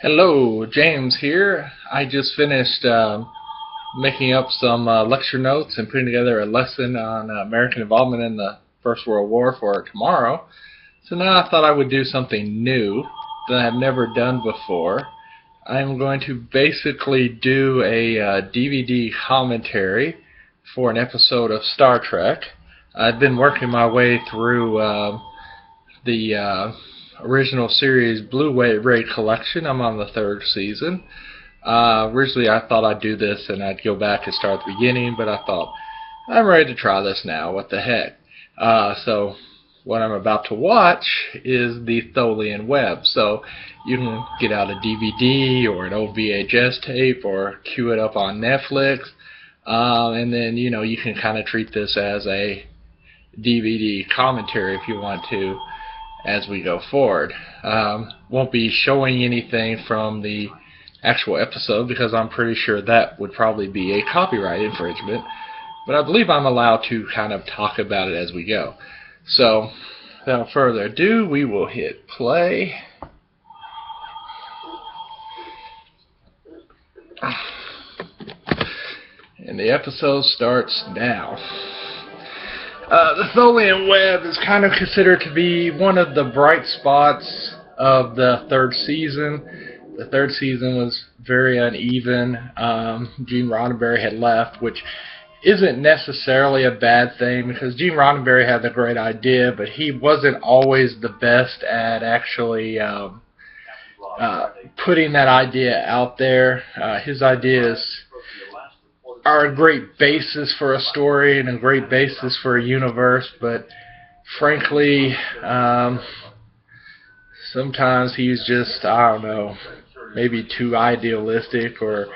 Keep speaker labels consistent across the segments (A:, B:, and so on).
A: Hello, James here. I just finished making up some lecture notes and putting together a lesson on American involvement in the First World War for tomorrow. So now I thought I would do something new that I've never done before. I'm going to basically do a DVD commentary for an episode of Star Trek. I've been working my way through the original series Blu-ray collection. I'm on the third season. Originally I thought I'd do this and I'd go back and start at the beginning, but I thought, I'm ready to try this now, what the heck. So what I'm about to watch is the Tholian Web. So you can get out a DVD or an old VHS tape or queue it up on Netflix, and then you can kind of treat this as a DVD commentary if you want to as we go forward. Won't be showing anything from the actual episode because I'm pretty sure that would probably be a copyright infringement, but I believe I'm allowed to kind of talk about it as we go. So without further ado, we will hit play. And the episode starts now. The Tholian Web is kind of considered to be one of the bright spots of the third season. The third season was very uneven. Gene Roddenberry had left, which isn't necessarily a bad thing because Gene Roddenberry had a great idea, but he wasn't always the best at actually putting that idea out there. His ideas are a great basis for a story and a great basis for a universe, but frankly, sometimes he's just, I don't know, maybe too idealistic or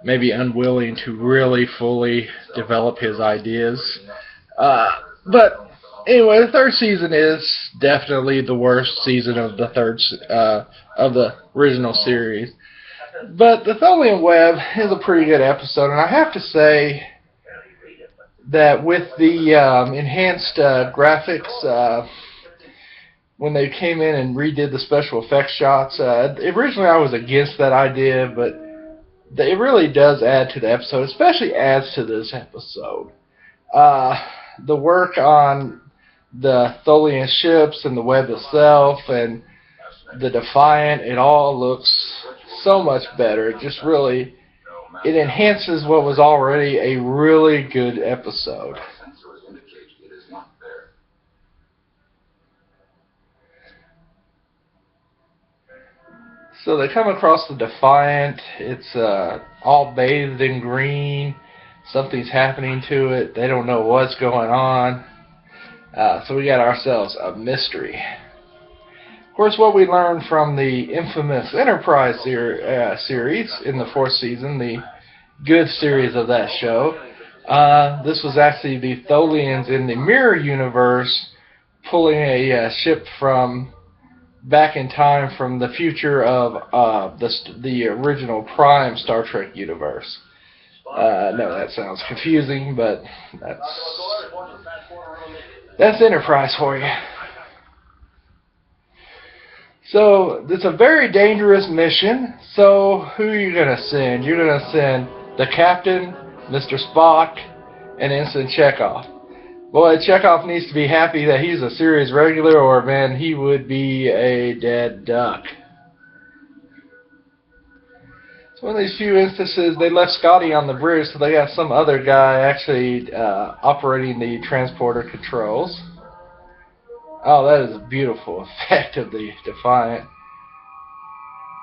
A: maybe unwilling to really fully develop his ideas. But anyway, the third season is definitely the worst season of the of the original series. But the Tholian Web is a pretty good episode, and I have to say that with the enhanced graphics, when they came in and redid the special effects shots, originally I was against that idea, but it really does add to the episode, especially adds to this episode. The work on the Tholian ships and the web itself and the Defiant, it all looks so much better. It just really, it enhances what was already a really good episode. So they come across the Defiant. It's all bathed in green. Something's happening to it. They don't know what's going on. So we got ourselves a mystery. Of course, what we learned from the infamous Enterprise series in the fourth season, the good series of that show, this was actually the Tholians in the mirror universe pulling a ship from back in time from the future of the original Prime Star Trek universe. No, that sounds confusing, but that's Enterprise for you. So, it's a very dangerous mission, so who are you going to send? You're going to send the captain, Mr. Spock, and Ensign Chekhov. Boy, Chekhov needs to be happy that he's a series regular, or man, he would be a dead duck. It's one of these few instances they left Scotty on the bridge, so they got some other guy actually operating the transporter controls. Oh, that is a beautiful effect of the Defiant.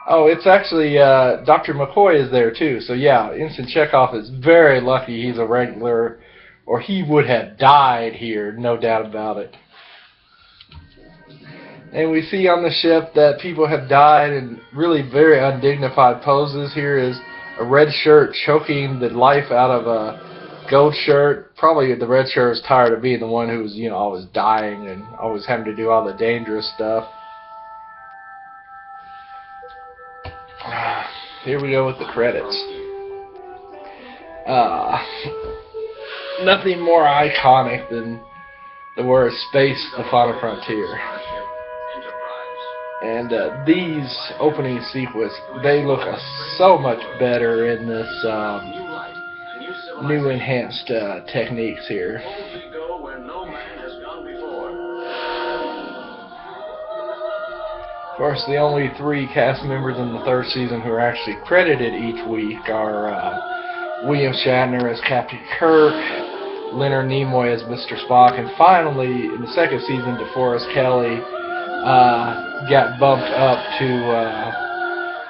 A: Oh, it's actually Dr. McCoy is there too. So yeah, Ensign Chekhov is very lucky he's a regular, or he would have died here, no doubt about it. And we see on the ship that people have died in really very undignified poses. Here is a red shirt choking the life out of a gold shirt. Probably the red shirt was tired of being the one who was, always dying and always having to do all the dangerous stuff. Here we go with the credits. Nothing more iconic than the word "Space, the Final Frontier." And these opening sequence, they look so much better in this new enhanced techniques here. Of course, the only 3 cast members in the 3rd season who are actually credited each week are William Shatner as Captain Kirk, Leonard Nimoy as Mr. Spock, and finally, in the 2nd season, DeForest Kelley got bumped up to,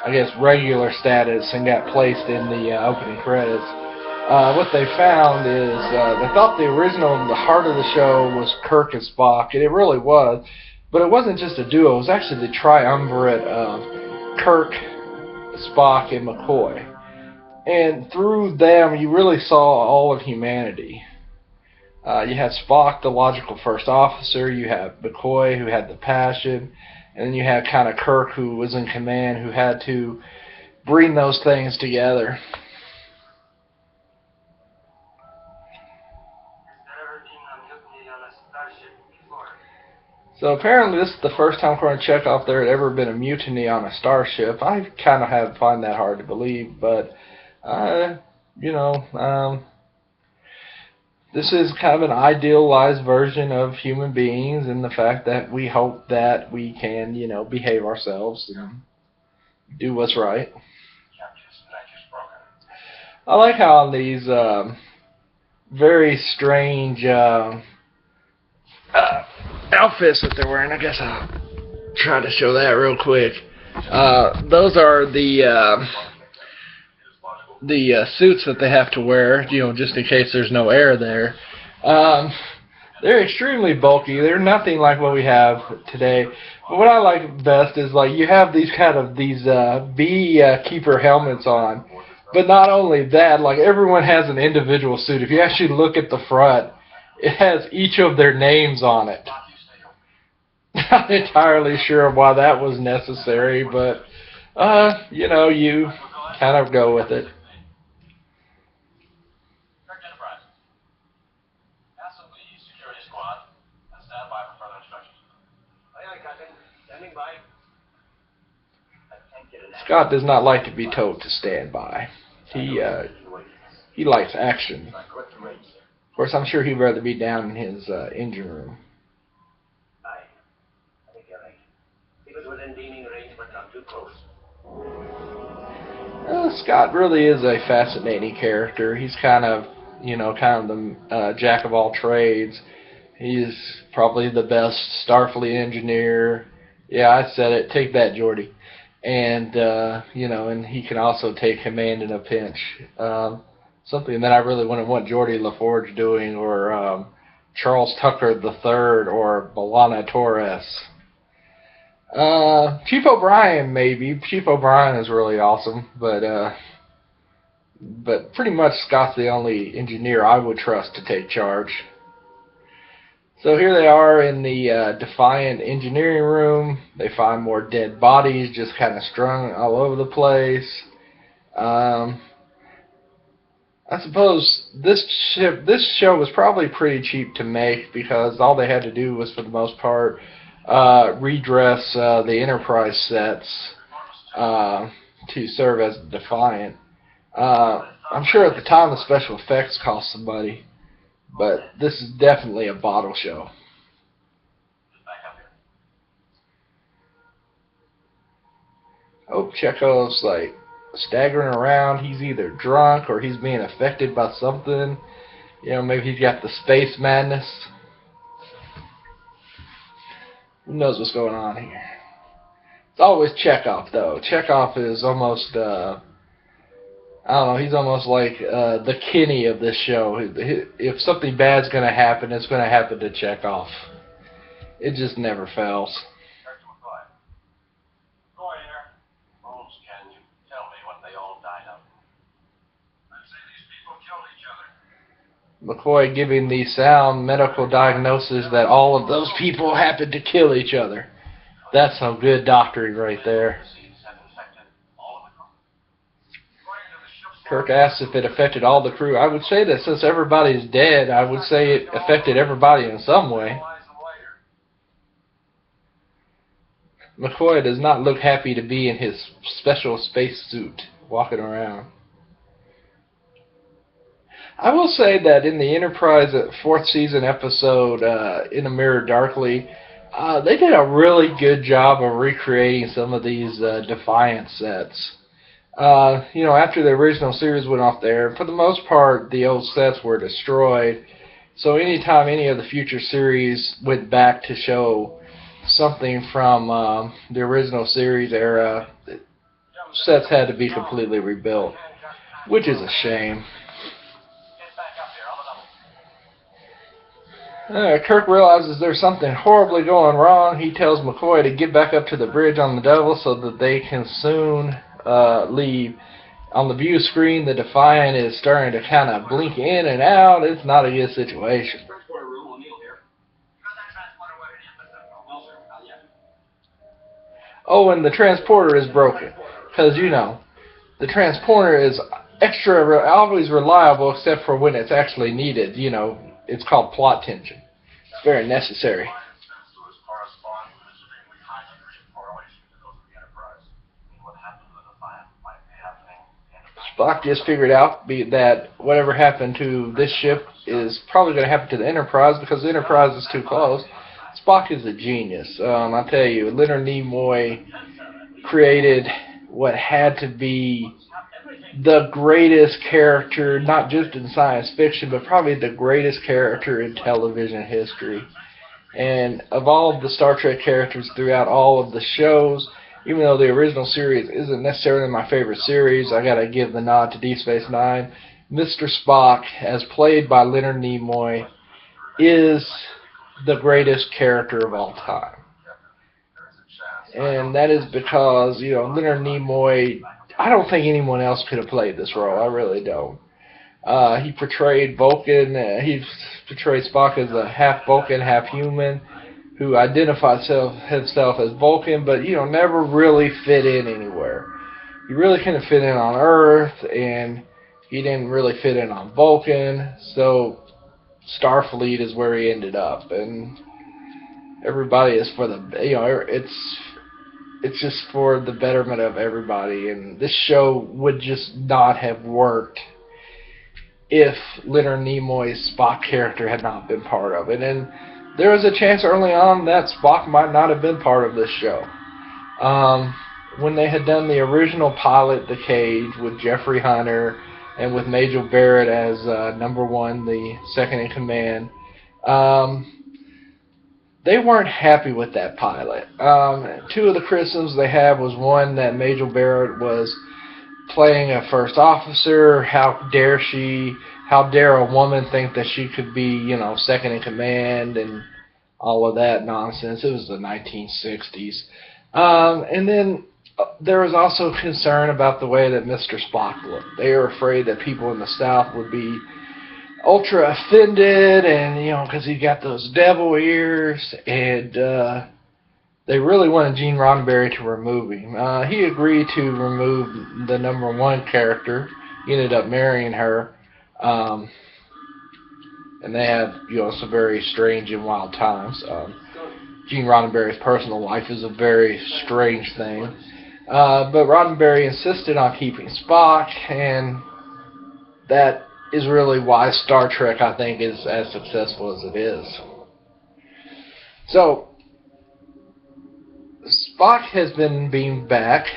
A: I guess, regular status and got placed in the opening credits. What they found is they thought the heart of the show was Kirk and Spock, and it really was. But it wasn't just a duo, it was actually the triumvirate of Kirk, Spock, and McCoy. And through them, you really saw all of humanity. You had Spock, the logical first officer, you had McCoy, who had the passion, and then you had kind of Kirk, who was in command, who had to bring those things together. So apparently this is the first time, according to Chekhov, there had ever been a mutiny on a starship. I kind of find that hard to believe, but, this is kind of an idealized version of human beings, and the fact that we hope that we can, behave ourselves and do what's right. I like how on these very strange outfits that they're wearing. I guess I'll try to show that real quick. Those are the suits that they have to wear, just in case there's no air there. They're extremely bulky. They're nothing like what we have today. But what I like best is you have these beekeeper helmets on. But not only that, everyone has an individual suit. If you actually look at the front, it has each of their names on it. Not entirely sure why that was necessary, but, you kind of go with it. Scott does not like to be told to stand by. He likes action. Of course, I'm sure he'd rather be down in his engine room. Scott really is a fascinating character. He's kind of the jack of all trades. He's probably the best Starfleet engineer. Yeah, I said it. Take that, Geordi. And and he can also take command in a pinch. Something that I really wouldn't want Geordi LaForge doing, or Charles Tucker III, or B'Elanna Torres. Chief O'Brien, maybe. Chief O'Brien is really awesome, but pretty much Scott's the only engineer I would trust to take charge. So here they are in the Defiant engineering room. They find more dead bodies just kind of strung all over the place. I suppose this show was probably pretty cheap to make, because all they had to do was, for the most part, redress the Enterprise sets to serve as Defiant. I'm sure at the time the special effects cost some money, but this is definitely a bottle show. Oh, Chekhov's staggering around. He's either drunk or he's being affected by something. Maybe he's got the space madness. Who knows what's going on here? It's always Chekhov, though. Chekhov is almost, I don't know, he's almost like the Kenny of this show. If something bad's going to happen, it's going to happen to Chekhov. It just never fails. McCoy giving the sound medical diagnosis that all of those people happened to kill each other. That's some good doctoring right there. Kirk asks if it affected all the crew. I would say that since everybody's dead, I would say it affected everybody in some way. McCoy does not look happy to be in his special space suit walking around. I will say that in the Enterprise 4th season episode, In a Mirror Darkly, they did a really good job of recreating some of these Defiant sets. After the original series went off there, for the most part, the old sets were destroyed. So anytime any of the future series went back to show something from the original series era, sets had to be completely rebuilt, which is a shame. Kirk realizes there's something horribly going wrong. He tells McCoy to get back up to the bridge on the Devil so that they can soon leave. On the view screen, the Defiant is starting to kind of blink in and out. It's not a good situation. Oh, and the transporter is broken. Because, the transporter is always reliable except for when it's actually needed. It's called plot tension. It's very necessary. Spock just figured out that whatever happened to this ship is probably going to happen to the Enterprise because the Enterprise is too close. Spock is a genius. I tell you, Leonard Nimoy created what had to be the greatest character, not just in science fiction, but probably the greatest character in television history. And of all of the Star Trek characters throughout all of the shows, even though the original series isn't necessarily my favorite series, I gotta give the nod to Deep Space Nine. Mr. Spock, as played by Leonard Nimoy, is the greatest character of all time. And that is because, Leonard Nimoy, I don't think anyone else could have played this role. I really don't. He portrayed Vulcan. He portrayed Spock as a half Vulcan, half human, who identified himself as Vulcan, but never really fit in anywhere. He really couldn't fit in on Earth, and he didn't really fit in on Vulcan. So Starfleet is where he ended up, and everybody is for the it's just for the betterment of everybody, and this show would just not have worked if Leonard Nimoy's Spock character had not been part of it. And there was a chance early on that Spock might not have been part of this show. When they had done the original pilot, The Cage, with Jeffrey Hunter and with Majel Barrett as number one, the second in command, they weren't happy with that pilot. Two of the criticisms they had was, one, that Majel Barrett was playing a first officer. How dare a woman think that she could be, second in command, and all of that nonsense. It was the 1960s. And then there was also concern about the way that Mr. Spock looked. They were afraid that people in the South would be ultra offended, and because he got those devil ears, and they really wanted Gene Roddenberry to remove him. He agreed to remove the number one character. He ended up marrying her, and they had some very strange and wild times. Gene Roddenberry's personal life is a very strange thing, but Roddenberry insisted on keeping Spock, and that is really why Star Trek, I think, is as successful as it is. So, Spock has been beamed back.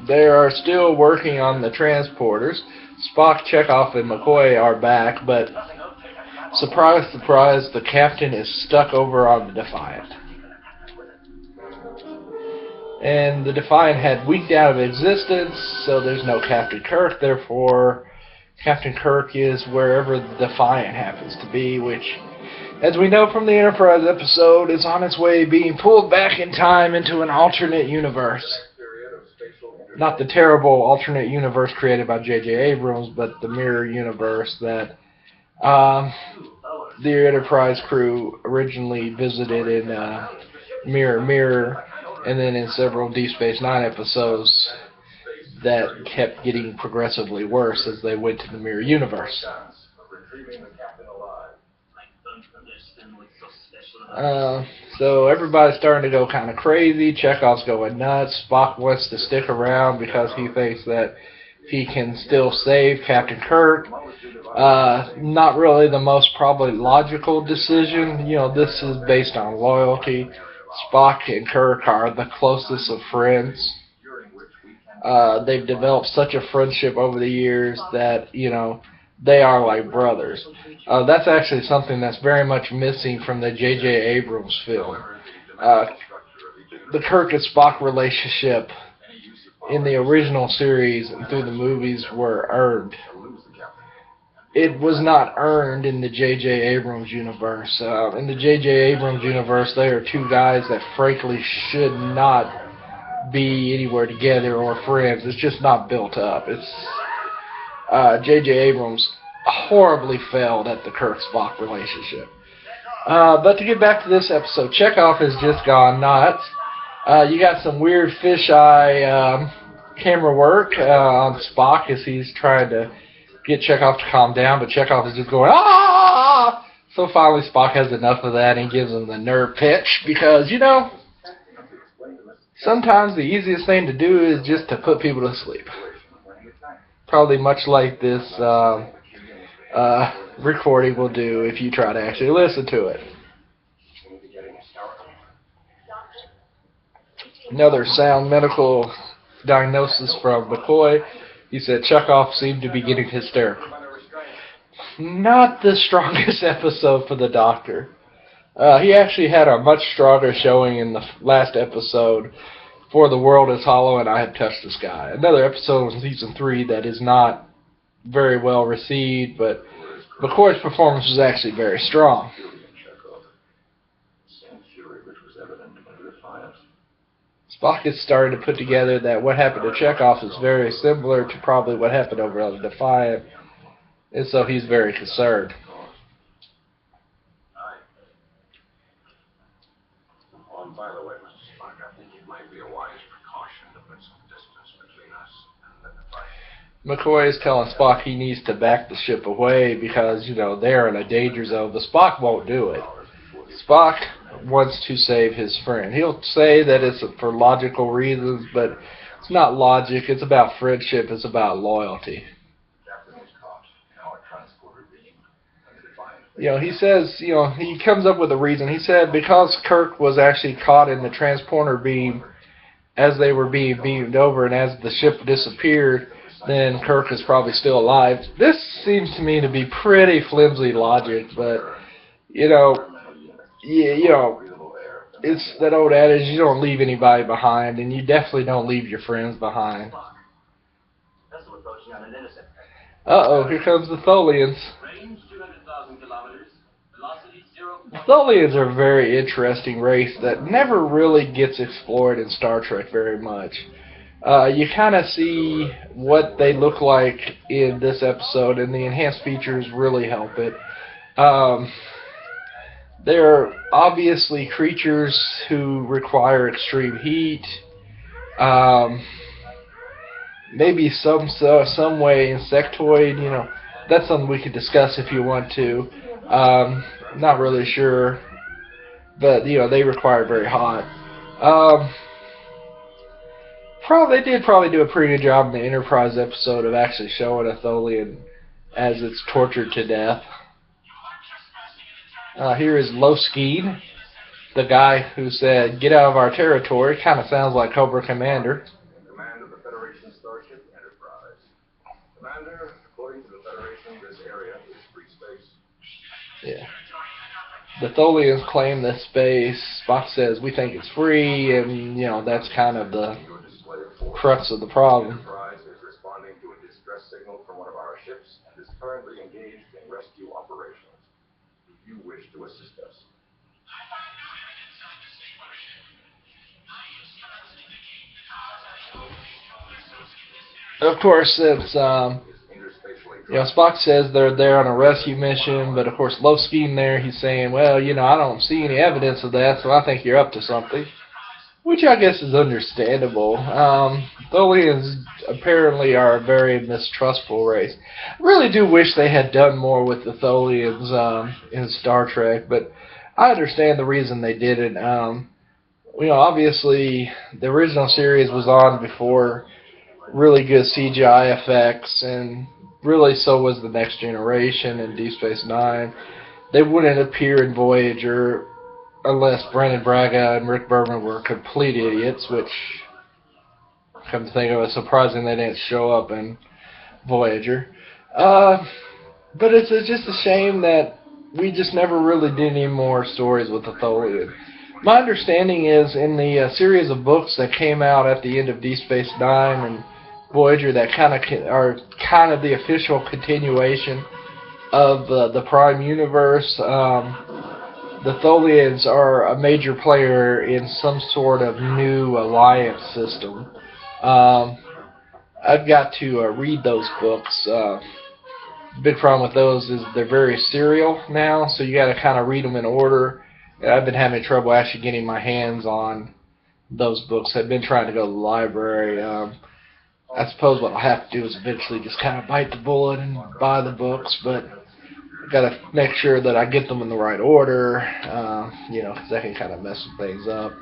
A: They are still working on the transporters. Spock, Chekhov, and McCoy are back, but surprise, surprise, the captain is stuck over on the Defiant. And the Defiant had winked out of existence, so there's no Captain Kirk. Therefore, Captain Kirk is wherever the Defiant happens to be, which, as we know from the Enterprise episode, is on its way being pulled back in time into an alternate universe. Not the terrible alternate universe created by J.J. Abrams, but the mirror universe that the Enterprise crew originally visited in Mirror Mirror, and then in several Deep Space Nine episodes that kept getting progressively worse as they went to the mirror universe. So everybody's starting to go kind of crazy. Chekhov's going nuts. Spock wants to stick around because he thinks that he can still save Captain Kirk. Not really the most probably logical decision. This is based on loyalty. Spock and Kirk are the closest of friends. They've developed such a friendship over the years that, they are like brothers. That's actually something that's very much missing from the J.J. Abrams film. The Kirk and Spock relationship in the original series and through the movies were earned. It was not earned in the J.J. Abrams universe. In the J.J. Abrams universe, they are two guys that frankly should not be anywhere together or friends. It's just not built up. J.J. Abrams horribly failed at the Kirk-Spock relationship. But to get back to this episode, Chekhov has just gone nuts. You got some weird fisheye camera work on Spock as he's trying to get Chekhov to calm down, but Chekhov is just going, ah! So finally Spock has enough of that and gives him the nerve pitch because, sometimes the easiest thing to do is just to put people to sleep. Probably much like this recording will do if you try to actually listen to it. Another sound medical diagnosis from McCoy. He said Chekhov seemed to be getting hysterical. Not the strongest episode for the Doctor. He actually had a much stronger showing in the last episode, For the World is Hollow and I Have Touched the Sky. Another episode in Season 3 that is not very well received, but McCoy's performance was actually very strong. Spock has started to put together that what happened to Chekhov is very similar to probably what happened over on the Defiant, and so he's very concerned.
B: By the way, Mr. Spock, I think it might be a wise precaution to put some distance between us and the Defiant.
A: McCoy is telling Spock he needs to back the ship away because, they're in a danger zone, but Spock won't do it. Spock wants to save his friend. He'll say that it's for logical reasons, but it's not logic. It's about friendship. It's about loyalty. He says, he comes up with a reason. He said because Kirk was actually caught in the transporter beam as they were being beamed over, and as the ship disappeared, then Kirk is probably still alive. This seems to me to be pretty flimsy logic, but, it's that old adage, you don't leave anybody behind, and you definitely don't leave your friends behind. Uh-oh, here comes the Tholians. The Tholians are a very interesting race that never really gets explored in Star Trek very much. You kind of see what they look like in this episode, and the enhanced features really help it. They're obviously creatures who require extreme heat. Maybe some way insectoid. That's something we could discuss if you want to. Not really sure, but they require very hot. They did probably do a pretty good job in the Enterprise episode of actually showing a Tholian as it's tortured to death. Here is Loskeen, the guy who said, "Get out of our territory." Kind of sounds like Cobra Commander.
B: Command of the Federation Starship Enterprise. Commander, according to the Federation, this area is free space.
A: Yeah. The Tholians claim this space. Spock says, we think it's free, and, that's kind of the crux of the problem.
B: Enterprise is responding to a distress signal from one of our ships and is currently engaged in rescue operations. Do you wish to assist us?
A: Of course, since Spock says they're there on a rescue mission, but of course Loskeen there, he's saying, well, I don't see any evidence of that, so I think you're up to something. Which I guess is understandable. Tholians apparently are a very mistrustful race. I really do wish they had done more with the Tholians in Star Trek, but
C: I understand the reason they did it. Obviously, the original series was on before really good CGI effects, and really so was the Next Generation and Deep Space Nine. They wouldn't appear in Voyager unless Brandon Braga and Rick Berman were complete idiots, which, come to think of it, surprising they didn't show up in Voyager. But it's just a shame that we just never really did any more stories with the Tholian. My understanding is in the series of books that came out at the end of Deep Space Nine and Voyager that are kind of the official continuation of the Prime Universe. The Tholians are a major player in some sort of new alliance system. I've got to read those books. Big problem with those is they're very serial now, so you got to kind of read them in order. And I've been having trouble actually getting my hands on those books. I've been trying to go to the library. I suppose what I'll have to do is eventually just kind of bite the bullet and buy the books, but I've got to make sure that I get them in the right order, because that can kind of mess things up.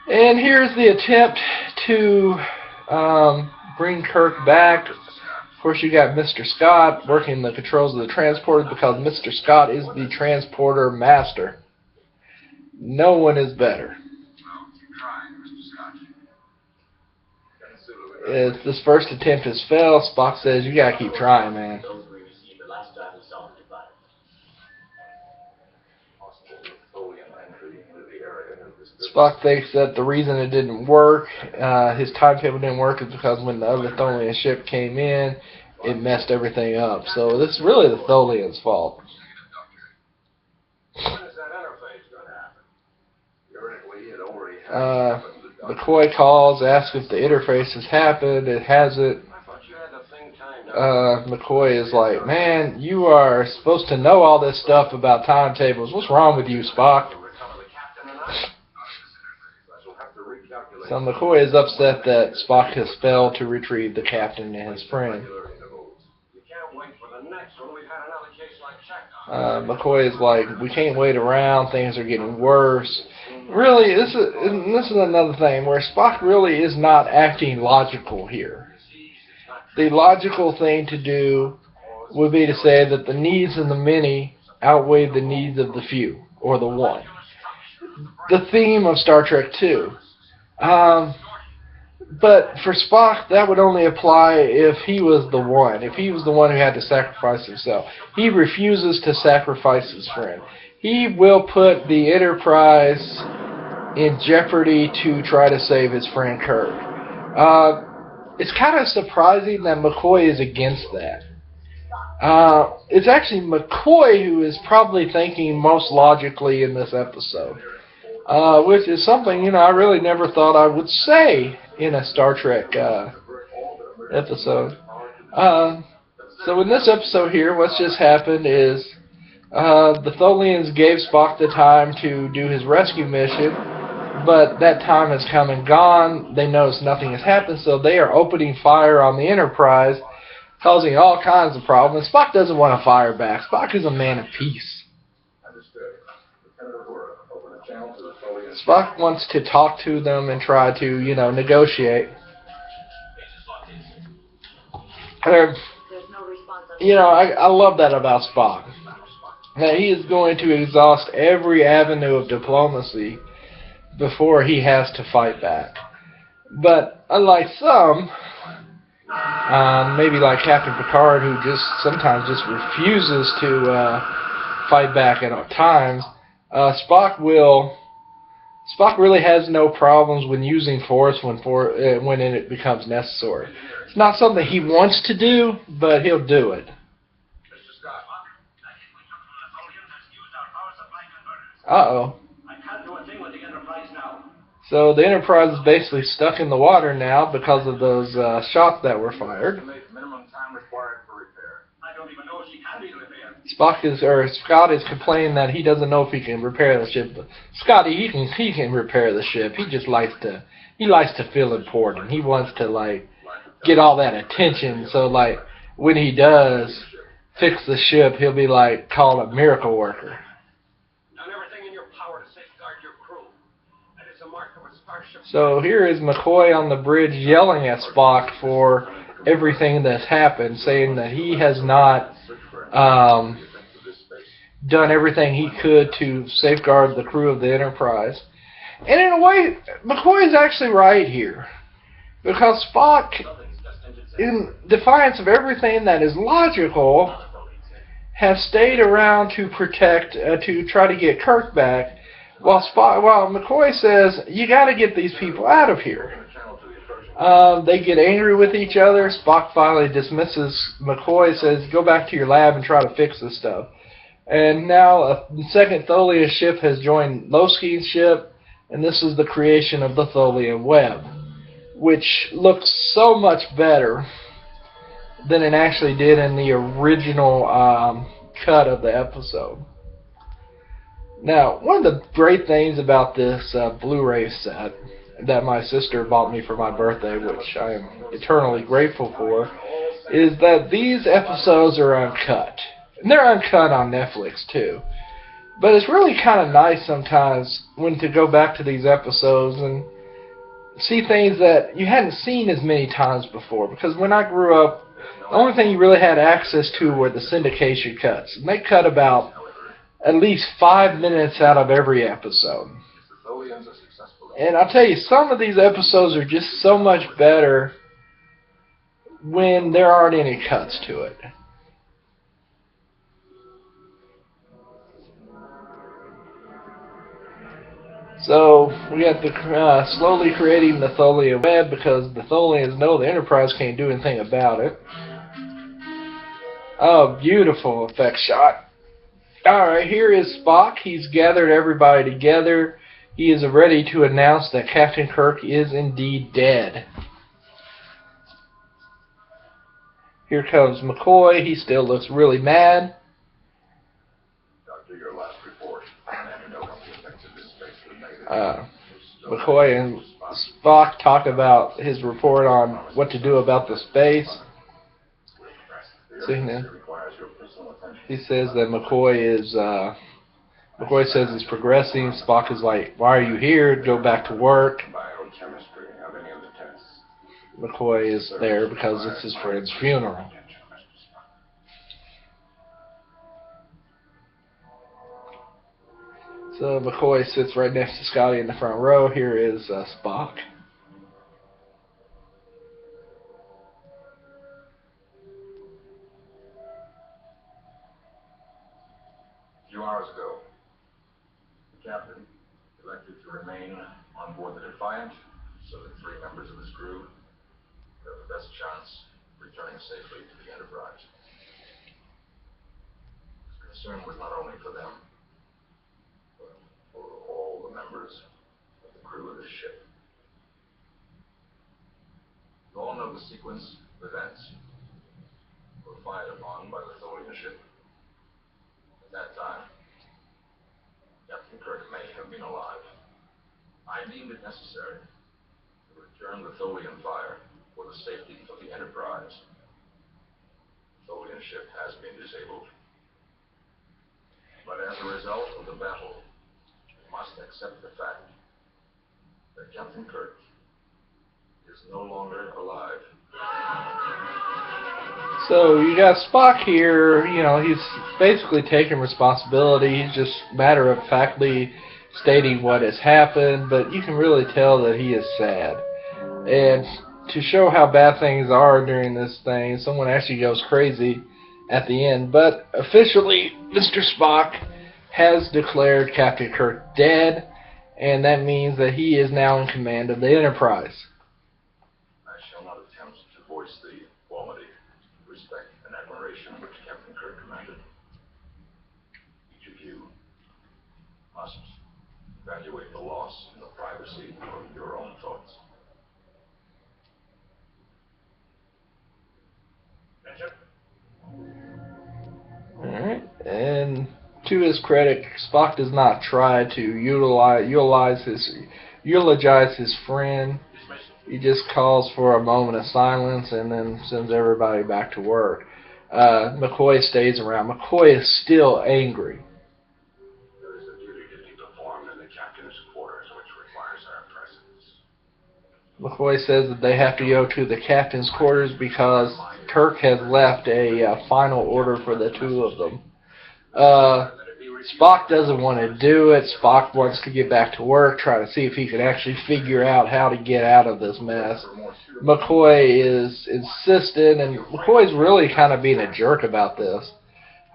C: And here's the attempt to bring Kirk back. Of course, you got Mr. Scott working the controls of the transporter because Mr. Scott is the transporter master. No one is better. If this first attempt has failed, Spock says, you gotta keep trying, man. Spock thinks that the reason it didn't work, his timetable didn't work, is because when the other Tholian ship came in, it messed everything up. So this is really the Tholian's fault. McCoy calls, asks if the interface has happened. It hasn't. McCoy is like, man, you are supposed to know all this stuff about timetables. What's wrong with you, Spock? So McCoy is upset that Spock has failed to retrieve the captain and his friend. McCoy is like, we can't wait around, things are getting worse. Really, this is another thing where Spock really is not acting logical here. The logical thing to do would be to say that the needs of the many outweigh the needs of the few, or the one. The theme of Star Trek II. But for Spock, that would only apply if he was the one. If he was the one who had to sacrifice himself. He refuses to sacrifice his friend. He will put the Enterprise in jeopardy to try to save his friend Kirk. It's kind of surprising that McCoy is against that. It's actually McCoy who is probably thinking most logically in this episode. Which is something, I really never thought I would say in a Star Trek episode. So in this episode here, what's just happened is the Tholians gave Spock the time to do his rescue mission, but that time has come and gone. They notice nothing has happened, so they are opening fire on the Enterprise, causing all kinds of problems. Spock doesn't want to fire back. Spock is a man of peace. Spock wants to talk to them and try to, negotiate. I love that about Spock. That he is going to exhaust every avenue of diplomacy before he has to fight back. But unlike some, maybe like Captain Picard, who sometimes just refuses to fight back at times, Spock really has no problems when using force when it becomes necessary. It's not something he wants to do, but he'll do it. Uh-oh. So the Enterprise is basically stuck in the water now because of those shots that were fired. Scott is complaining that he doesn't know if he can repair the ship. But Scotty, he can repair the ship. He just likes to feel important. He wants to get all that attention. So when he does, fix the ship, he'll be like called a miracle worker.
D: Done everything in your power to safeguard your crew. That is a mark of a starship.
C: So here is McCoy on the bridge yelling at Spock for everything that's happened, saying that he has not done everything he could to safeguard the crew of the Enterprise. And in a way, McCoy is actually right here. Because Spock, in defiance of everything that is logical, has stayed around to protect, to try to get Kirk back, while McCoy says, you got to get these people out of here. They get angry with each other. Spock finally dismisses McCoy, says, go back to your lab and try to fix this stuff. And now a second Tholian ship has joined Loski's ship, and this is the creation of the Tholian Web, which looks so much better than it actually did in the original cut of the episode. Now, one of the great things about this Blu-ray set that my sister bought me for my birthday, which I am eternally grateful for, is that these episodes are uncut. And they're uncut on Netflix, too. But it's really kind of nice sometimes when to go back to these episodes and see things that you hadn't seen as many times before. Because when I grew up, the only thing you really had access to were the syndication cuts. And they cut about at least 5 minutes out of every episode. And I'll tell you, some of these episodes are just so much better when there aren't any cuts to it. So, we got the slowly creating the Tholian Web because the Tholians know the Enterprise can't do anything about it. Oh, beautiful effect shot. Alright, here is Spock. He's gathered everybody together. He is ready to announce that Captain Kirk is indeed dead. Here comes McCoy. He still looks really mad. McCoy and Spock talk about his report on what to do about the space. He says that McCoy says he's progressing. Spock is like, why are you here? Go back to work. McCoy is there because it's his friend's funeral. So McCoy sits right next to Scotty in the front row. Here is Spock.
B: A few hours ago, the captain elected to remain on board the Defiant so that 3 members of his crew would have the best chance of returning safely to the Enterprise. His concern was not only for them, but for all the members of the crew of the ship. You all know the sequence of events were fired upon by the Tholian ship. At that time, Captain Kirk may have been alive. I deemed it necessary to return the Tholian fire for the safety of the Enterprise. The Tholian ship has been disabled. But as a result of the battle, we must accept the fact that Captain Kirk is no longer alive.
C: So you got Spock here, you know, he's basically taking responsibility. He's just matter-of-factly stating what has happened, but you can really tell that he is sad. And to show how bad things are during this thing, someone actually goes crazy at the end. But officially, Mr. Spock has declared Captain Kirk dead, and that means that he is now in command of the Enterprise.
B: I shall not attempt to voice the quality, respect, and admiration which Captain Kirk commanded. Each of you must evaluate the loss in the privacy of your own thoughts.
C: Alright, and to his credit, Spock does not try to eulogize his friend. He just calls for a moment of silence and then sends everybody back to work. McCoy stays around. McCoy is still angry.
B: There is a duty to be performed in the captain's quarters, which requires our presence.
C: McCoy says that they have to go to the captain's quarters because Kirk has left a final order for the two of them. Spock doesn't want to do it. Spock wants to get back to work, try to see if he can actually figure out how to get out of this mess. McCoy is insistent, and McCoy's really kind of being a jerk about this.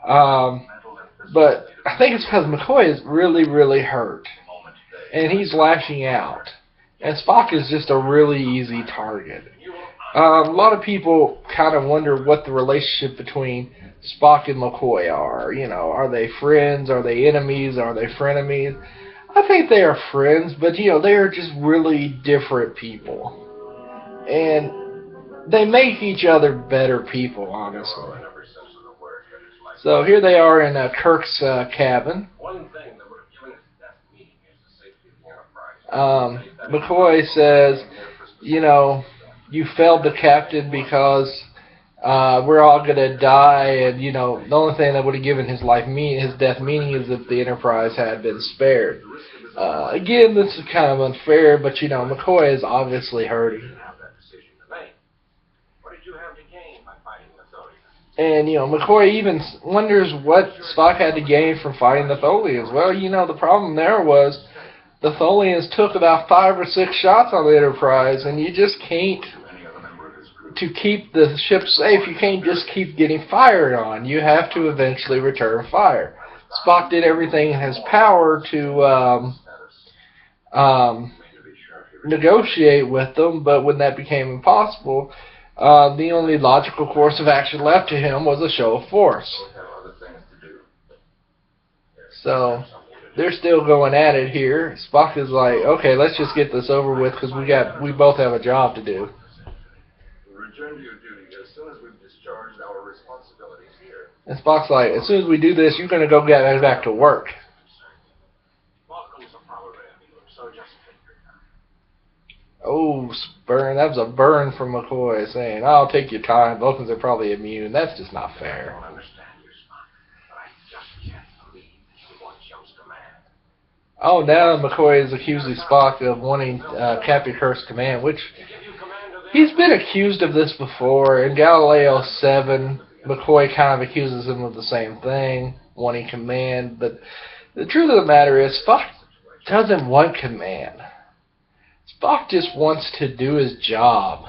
C: But I think it's because McCoy is really, really hurt, and he's lashing out. And Spock is just a really easy target. A lot of people kind of wonder what the relationship between Spock and McCoy are. You know, are they friends? Are they enemies? Are they frenemies? I think they are friends, but, you know, they are just really different people. And they make each other better people, honestly. So here they are in Kirk's cabin.
B: One thing that would have given its death meaning is the safety of the Enterprise.
C: McCoy says, you know, you failed the captain because we're all going to die, and, you know, the only thing that would have given his death meaning is if the Enterprise had been spared. Again, this is kind of unfair, but, you know, McCoy is obviously hurting. And, you know, McCoy even wonders what Spock had to gain from fighting the Tholians. Well, you know, the problem there was the Tholians took about 5 or 6 shots on the Enterprise, and you just can't, to keep the ship safe, you can't just keep getting fired on. You have to eventually return fire. Spock did everything in his power to negotiate with them, but when that became impossible, the only logical course of action left to him was a show of force. So they're still going at it here. Spock is like, okay, let's just get this over with because we both have a job to do.
B: Return to your duty as soon as we've discharged our responsibilities here.
C: And Spock's like, as soon as we do this, you're going to go get back to work. Oh, burn. That was a burn from McCoy saying, I'll take your time. Vulcans are probably immune. That's just not fair.
B: I don't understand you, Spock, but I just can't believe that you want Joe's command.
C: Oh, now McCoy is accusing Spock of wanting Captain Kirk's command, which he's been accused of this before. In Galileo 7, McCoy kind of accuses him of the same thing, wanting command. But the truth of the matter is, Spock doesn't want command. Spock just wants to do his job.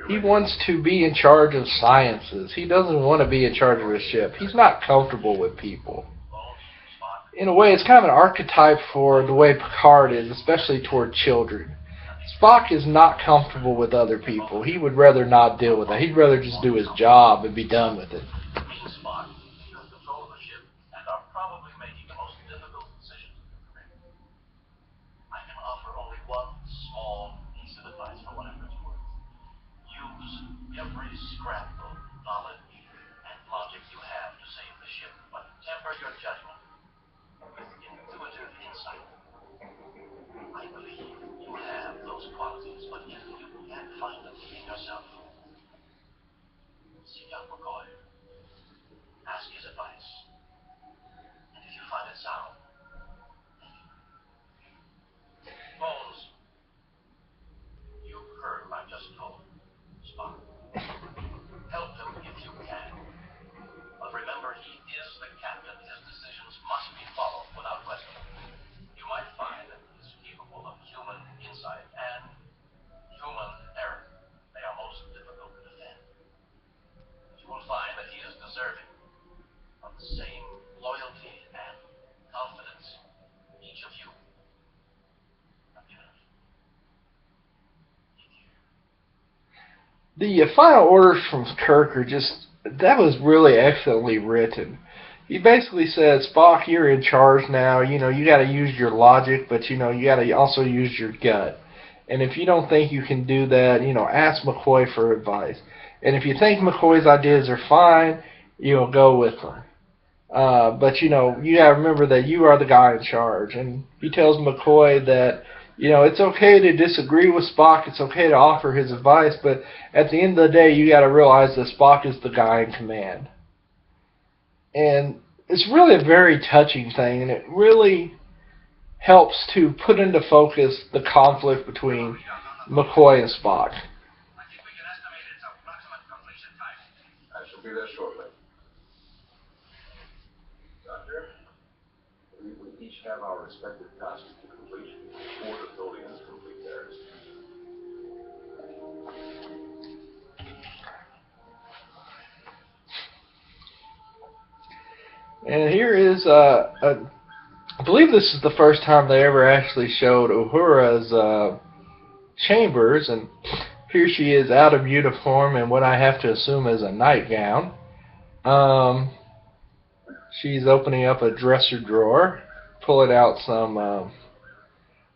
C: He wants to be in charge of sciences. He doesn't want to be in charge of a ship. He's not comfortable with people. In a way, it's kind of an archetype for the way Picard is, especially toward children. Spock is not comfortable with other people. He would rather not deal with that. He'd rather just do his job and be done with it.
B: Every scrap of knowledge and logic you have to save the ship, but temper your judgment with intuitive insight. I believe you have those qualities, but if you can't find them in yourself, seek out McCoy. Ask his advice. And if you find it sound, Bones, you've heard what I just told Spock. Help him if you can. But remember, he is the captain. His decisions must be followed without question. You might find that he is capable of human insight and human error. They are most difficult to defend. You will find that he is deserving of the same loyalty and confidence each of you have given us.
C: The final orders from Kirk are just, that was really excellently written. He basically said, Spock, you're in charge now. You know, you got to use your logic, but, you know, you got to also use your gut. And if you don't think you can do that, you know, ask McCoy for advice. And if you think McCoy's ideas are fine, you know, go with them. But, you know, you got to remember that you are the guy in charge. And he tells McCoy that You know, it's okay to disagree with Spock. It's okay to offer his advice, but at the end of the day, you got to realize that Spock is the guy in command. And it's really a very touching thing, and it really helps to put into focus the conflict between McCoy and Spock.
D: I think we can estimate its approximate completion time.
B: I shall be there shortly. Doctor, we each have our respective tasks to complete before the Tholians complete theirs.
C: And here is, I believe this is the first time they ever actually showed Uhura's chambers, and here she is out of uniform in what I have to assume is a nightgown. She's opening up a dresser drawer, pulling out some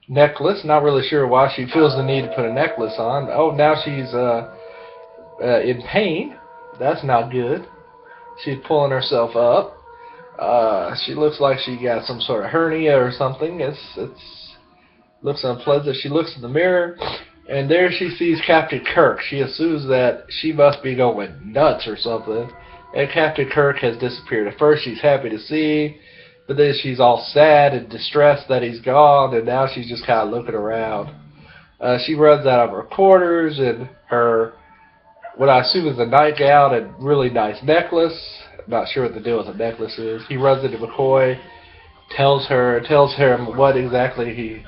C: necklace. Not really sure why she feels the need to put a necklace on. Oh, now she's in pain. That's not good. She's pulling herself up. She looks like she got some sort of hernia or something. It's looks unpleasant. She looks in the mirror, and there she sees Captain Kirk. She assumes that she must be going nuts or something, and Captain Kirk has disappeared. At first she's happy to see, but then she's all sad and distressed that he's gone, and now she's just kind of looking around. She runs out of her quarters and her, what I assume is a nightgown and really nice necklace. I'm not sure what the deal with the necklace is. He runs into McCoy, tells him what exactly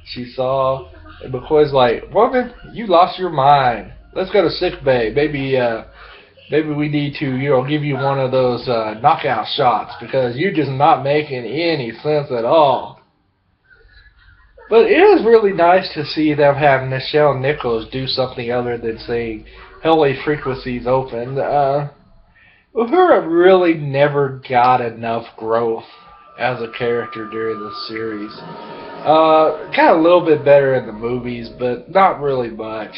C: she saw, and McCoy's like, "Woman, you lost your mind. Let's go to sick bay. Maybe we need to, give you one of those knockout shots because you're just not making any sense at all." But it is really nice to see them have Nichelle Nichols do something other than saying "Helly frequencies open." Uhura really never got enough growth as a character during the series. Got a little bit better in the movies, but not really much.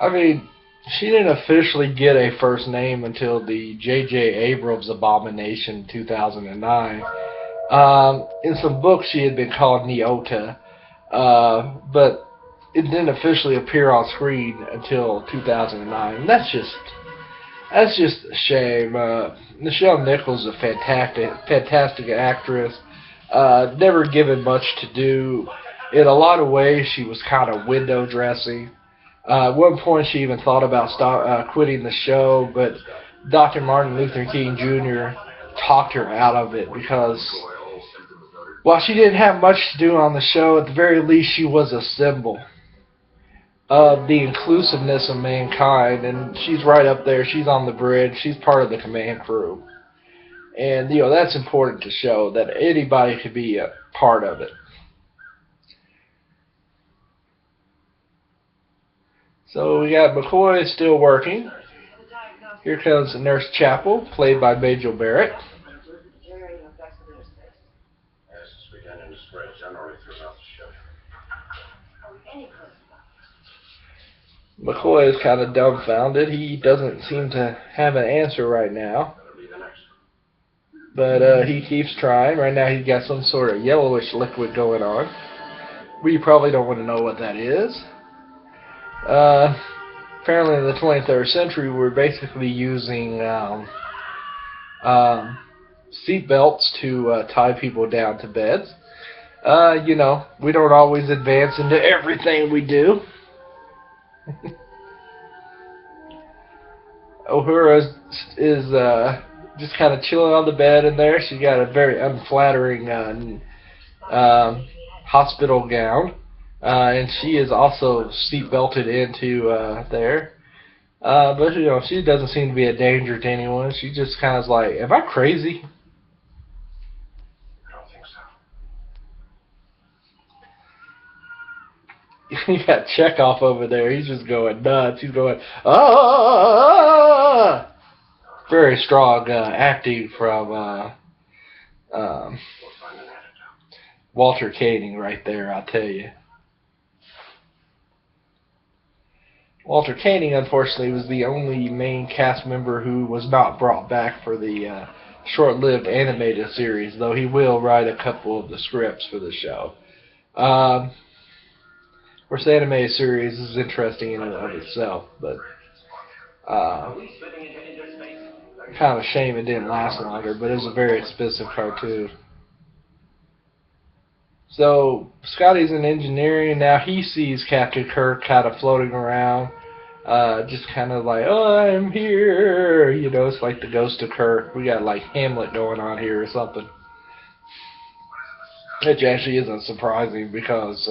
C: I mean, she didn't officially get a first name until the J.J. Abrams Abomination 2009. In some books, she had been called Neota, but it didn't officially appear on screen until 2009. And that's just a shame. Nichelle Nichols is a fantastic actress. Never given much to do. In a lot of ways, she was kind of window dressing. At one point, she even thought about quitting the show, but Dr. Martin Luther King Jr. talked her out of it because while she didn't have much to do on the show, at the very least, she was a symbol of the inclusiveness of mankind, and she's right up there. She's on the bridge. She's part of the command crew. And, that's important to show that anybody could be a part of it. So we got McCoy still working. Here comes Nurse Chapel, played by Majel Barrett. McCoy is kind of dumbfounded. He doesn't seem to have an answer right now. But he keeps trying. Right now he's got some sort of yellowish liquid going on. We probably don't want to know what that is. Apparently in the 23rd century we're basically using seat belts to tie people down to beds. We don't always advance into everything we do. Uhura is just kind of chilling on the bed in there. She's got a very unflattering hospital gown, and she is also seat belted into there. But she doesn't seem to be a danger to anyone. She just kind of is like, "Am I crazy?" You got Chekhov over there. He's just going nuts. He's going, ah! Very strong acting from Walter Koenig right there, I'll tell you. Walter Koenig, unfortunately, was the only main cast member who was not brought back for the short-lived animated series, though he will write a couple of the scripts for the show. course, the animated series is interesting in and of itself, but kind of a shame it didn't last longer, but it was a very expensive cartoon. So, Scotty's in engineering, and now he sees Captain Kirk kind of floating around, just kind of like, oh, I'm here, you know, it's like the ghost of Kirk. We got like Hamlet going on here or something. Which actually isn't surprising because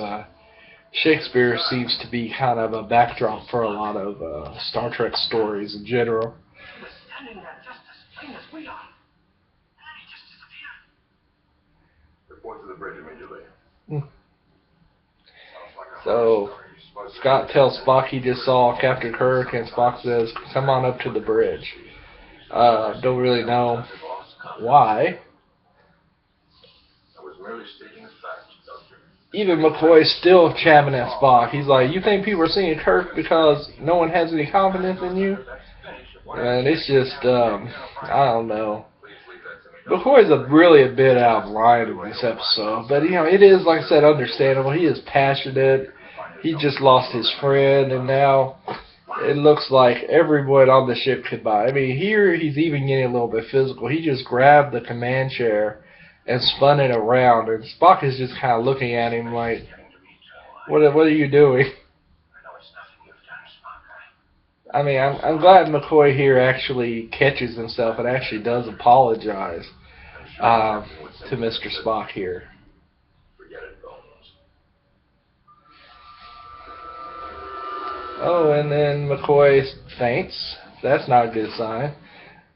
C: Shakespeare seems to be kind of a backdrop for a lot of Star Trek stories in general.
D: He was standing there just as plain as we are. And then he just disappeared.
B: Report to the bridge immediately.
C: So, Scott tells Spock he just saw Captain Kirk, and Spock says, come on up to the bridge. Don't really know why.
B: I was merely stating a fact, Doctor.
C: Even McCoy's still chapping at Spock. He's like, you think people are seeing Kirk because no one has any confidence in you? And it's just, I don't know. McCoy's really a bit out of line in this episode. But, you know, it is, like I said, understandable. He is passionate. He just lost his friend, and now it looks like everyone on the ship could buy. I mean, here he's even getting a little bit physical. He just grabbed the command chair and spun it around, and Spock is just kind of looking at him like, what are you doing? I mean, I'm glad McCoy here actually catches himself and actually does apologize to Mr. Spock here. Oh, and then McCoy faints. That's not a good sign.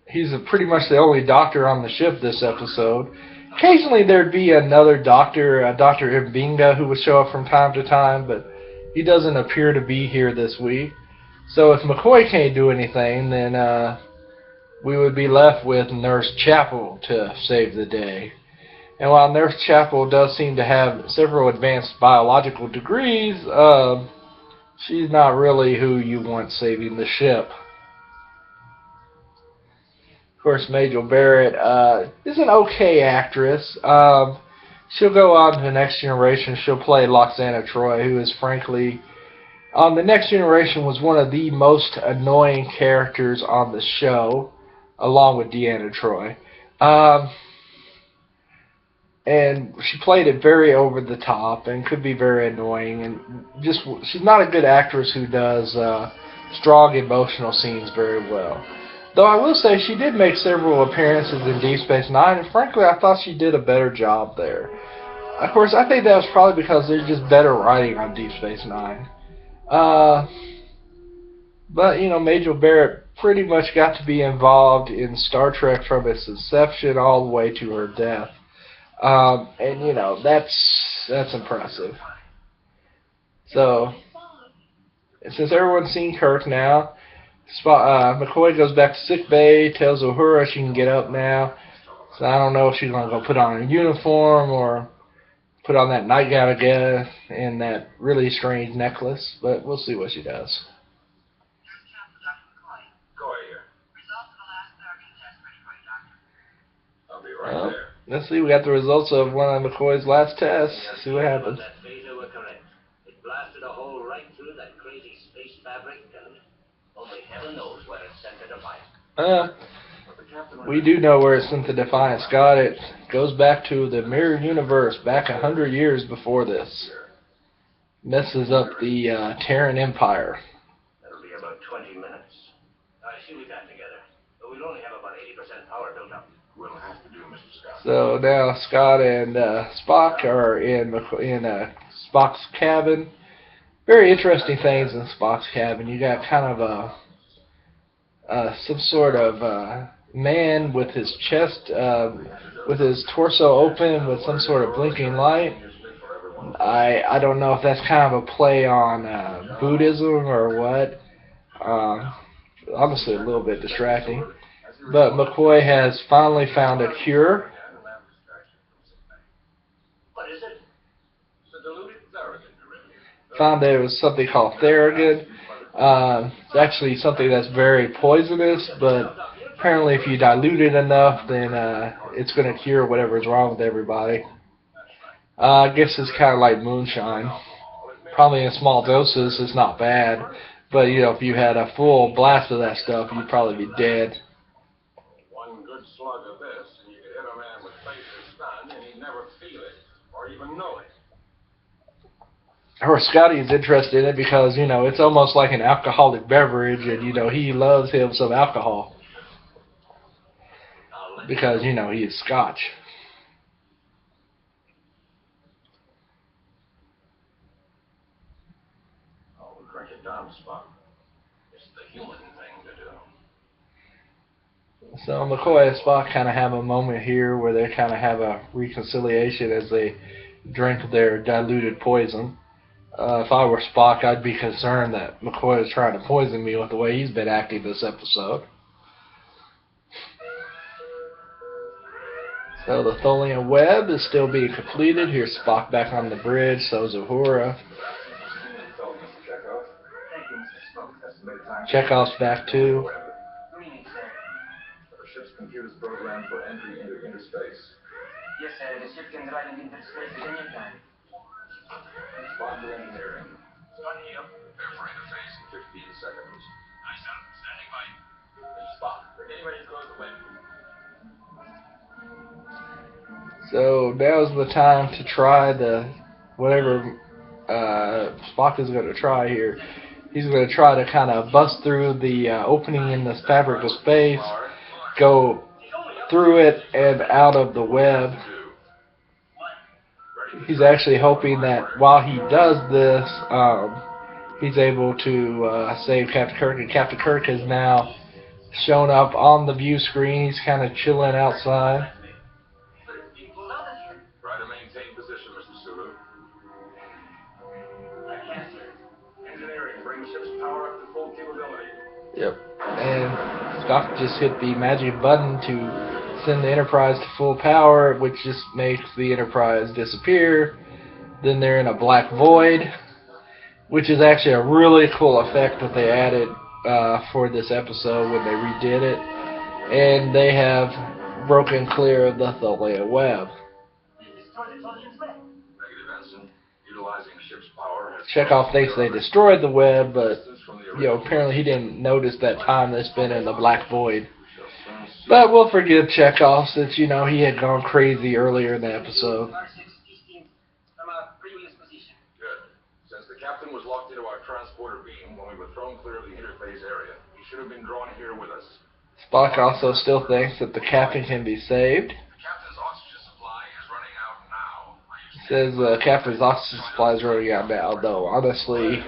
C: He's pretty much the only doctor on the ship this episode. Occasionally there'd be another doctor, Dr. Mbinga, who would show up from time to time, but he doesn't appear to be here this week. So if McCoy can't do anything, then we would be left with Nurse Chapel to save the day. And while Nurse Chapel does seem to have several advanced biological degrees, she's not really who you want saving the ship. Of course, Majel Barrett is an okay actress. She'll go on to the Next Generation. She'll play Loxana Troy, who is frankly, on the Next Generation, was one of the most annoying characters on the show, along with Deanna Troy. And she played it very over the top and could be very annoying. And just she's not a good actress who does strong emotional scenes very well. Though I will say she did make several appearances in Deep Space Nine, and frankly I thought she did a better job there. Of course, I think that was probably because there's just better writing on Deep Space Nine. But, you know, Majel Barrett pretty much got to be involved in Star Trek from its inception all the way to her death. And, you know, that's impressive. So, since everyone's seen Kirk now, McCoy goes back to sick bay, tells Uhura she can get up now. So I don't know if she's going to go put on a uniform or put on that nightgown again and that really strange necklace, but we'll see what she does.
B: I'll be right there.
C: Let's see, we got the results of one of McCoy's last tests. See what happens.
D: That phaser were correct. It blasted a hole right through that crazy space fabric, and only heaven knows where it sent the Defiant.
C: We do know where it sent the Defiant, Scott. It goes back to the mirror universe, back 100 years before this. Messes up the Terran Empire.
D: That'll be about 20 minutes. I see we got together, but we'll only have about 80% power built up.
B: We'll have to do, Mr. Scott.
C: So now Scott and Spock are in Spock's cabin. Very interesting things in Spock's cabin. You got kind of some sort of man with his chest, with his torso open with some sort of blinking light. I don't know if that's kind of a play on Buddhism or what. Honestly, a little bit distracting. But McCoy has finally found a cure.
D: What is it?
B: It's a diluted Theragun.
C: Found there was something called Theragun. It's actually something that's very poisonous, but apparently if you dilute it enough, then it's going to cure whatever's wrong with everybody. I guess it's kind of like moonshine. Probably in small doses, it's not bad. But, you know, if you had a full blast of that stuff, you'd probably be dead.
B: One good slug of this, and you could hit a man with faces stunned, and he'd never feel it, or even know it.
C: Or Scotty's interested in it because, you know, it's almost like an alcoholic beverage, and, you know, he loves him some alcohol. Because, you know, he is Scotch.
B: Oh, drink it down, Spock. It's the human thing to do.
C: So McCoy and Spock kind of have a moment here where they kind of have a reconciliation as they drink their diluted poison. If I were Spock, I'd be concerned that McCoy is trying to poison me with the way he's been acting this episode. So the Tholian Web is still being completed. Here's Spock back on the bridge. So is Uhura. Chekhov's back too.
B: The ship's computer's programmed for entry into interspace.
E: Yes, sir. The ship can drive into interspace at any time.
B: Spock to engineering. Starting up. Prepare for interface in 15 seconds.
E: Nice, sir. Standing by.
B: Hey, Spock, we're getting ready to go to the wing.
C: So now's the time to try the whatever Spock is going to try here. He's going to try to kind of bust through the opening in this fabric of space, go through it and out of the web. He's actually hoping that while he does this, he's able to save Captain Kirk. And Captain Kirk has now shown up on the view screen. He's kind of chilling outside.
B: Try to maintain position, Mr. Sulu. Engineering, bring ship's power up to full capability.
C: Yep. And Spock just hit the magic button to send the Enterprise to full power, which just makes the Enterprise disappear. Then they're in a black void, which is actually a really cool effect that they added for this episode when they redid it. And they have broken clear of the Tholian Web.
B: Negative, Ensign. Utilizing ship's power.
C: Chekhov thinks they destroyed the web, but you know, apparently he didn't notice that time they spent in the black void. But we'll forgive Chekhov since, you know, he had gone crazy earlier in the episode.
B: Good. Since the captain was locked into our transporter beam when we were thrown clear of the interface area, he should have been drawn here with us.
C: Spock also still thinks that the captain can be saved.
B: The captain's oxygen supply is running out now.
C: Says captain's oxygen supply is running out now, though honestly,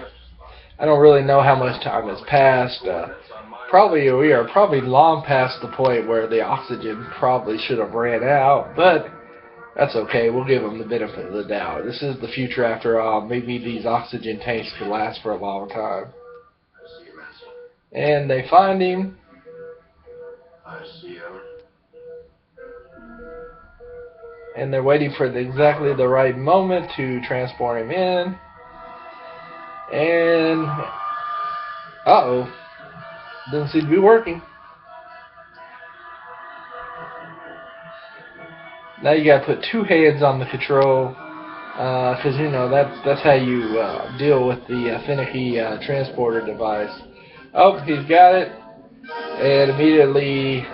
C: I don't really know how much time has passed. We are probably long past the point where the oxygen probably should have ran out, but that's okay. We'll give them the benefit of the doubt. This is the future after all. Maybe these oxygen tanks could last for a long time. And they find him.
B: I see him.
C: And they're waiting for exactly the right moment to transport him in. And uh-oh. Doesn't seem to be working. Now you gotta put two hands on the control, because you know that's how you deal with the finicky transporter device. Oh, he's got it, and immediately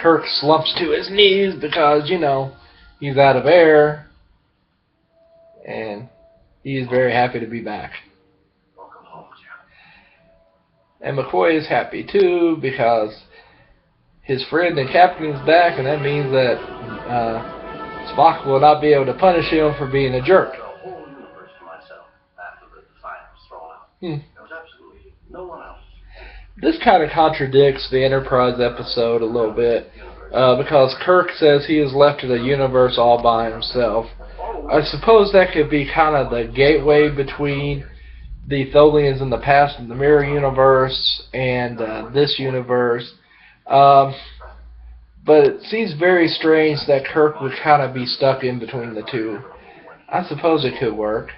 C: Kirk slumps to his knees because you know he's out of air, and he is very happy to be back. And McCoy is happy too because his friend and captain is back, and that means that Spock will not be able to punish him for being a jerk. This kind of contradicts the Enterprise episode a little bit because Kirk says he is left in the universe all by himself. I suppose that could be kind of the gateway between the Tholians in the past in the mirror universe and this universe. But it seems very strange that Kirk would kind of be stuck in between the two. I suppose it could work.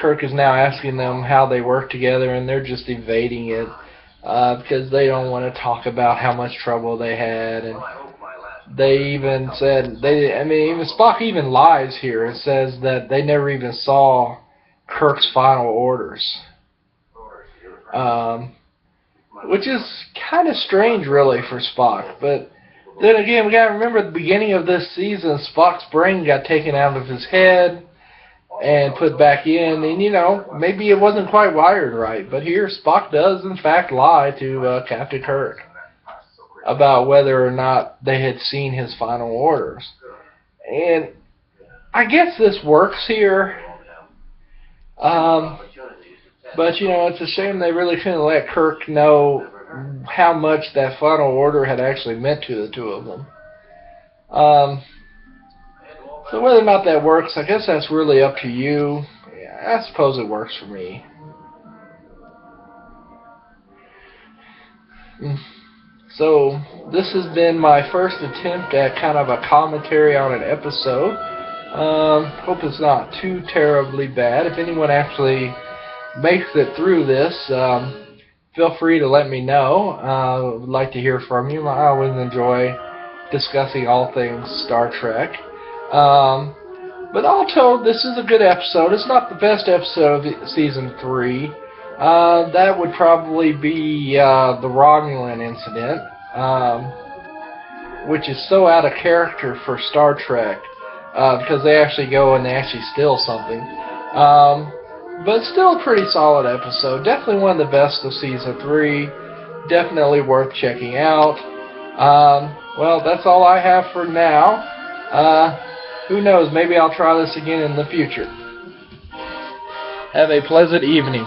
C: Kirk is now asking them how they work together, and they're just evading it because they don't want to talk about how much trouble they had. And They even said even Spock even lies here and says that they never even saw Kirk's final orders, which is kind of strange, really, for Spock. But then again, we gotta remember at the beginning of this season, Spock's brain got taken out of his head and put back in, and maybe it wasn't quite wired right. But here, Spock does in fact lie to Captain Kirk about whether or not they had seen his final orders. And I guess this works here. But, it's a shame they really couldn't let Kirk know how much that final order had actually meant to the two of them. So whether or not that works, I guess that's really up to you. Yeah, I suppose it works for me. So this has been my first attempt at kind of a commentary on an episode. Hope it's not too terribly bad. If anyone actually makes it through this, feel free to let me know. I would like to hear from you. I always enjoy discussing all things Star Trek. But all told, this is a good episode. It's not the best episode of Season 3. That would probably be the Romulan incident, which is so out of character for Star Trek, because they actually go and they actually steal something. But still a pretty solid episode. Definitely one of the best of Season 3. Definitely worth checking out. Well, that's all I have for now. Who knows, maybe I'll try this again in the future. Have a pleasant evening.